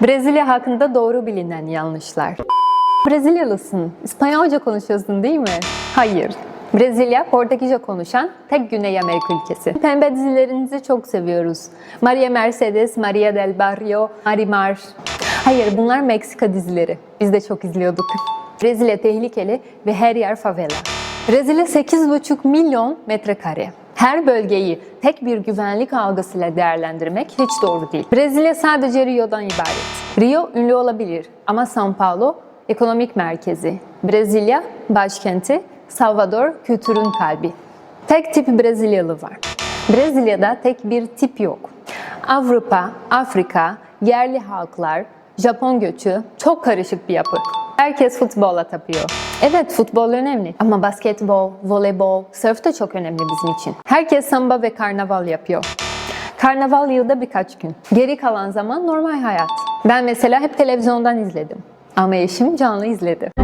Brezilya hakkında doğru bilinen yanlışlar. Brezilyalısın. İspanyolca konuşuyorsun değil mi? Hayır. Brezilya, Portekizce konuşan tek Güney Amerika ülkesi. Pembe dizilerinizi çok seviyoruz. Maria Mercedes, Maria del Barrio, Marimar. Hayır, bunlar Meksika dizileri. Biz de çok izliyorduk. Brezilya tehlikeli ve her yer favela. Brezilya 8,5 milyon metrekare. Her bölgeyi tek bir güvenlik algısıyla değerlendirmek hiç doğru değil. Brezilya sadece Rio'dan ibaret. Rio ünlü olabilir ama São Paulo ekonomik merkezi. Brezilya başkenti, Salvador kültürün kalbi. Tek tip Brezilyalı var. Brezilya'da tek bir tip yok. Avrupa, Afrika, yerli halklar, Japon göçü çok karışık bir yapı. Herkes futbola tapıyor. Evet, futbol önemli ama basketbol, voleybol, surf da çok önemli bizim için. Herkes samba ve karnaval yapıyor. Karnaval yılda birkaç gün. Geri kalan zaman normal hayat. Ben mesela hep televizyondan izledim. Ama eşim canlı izledi.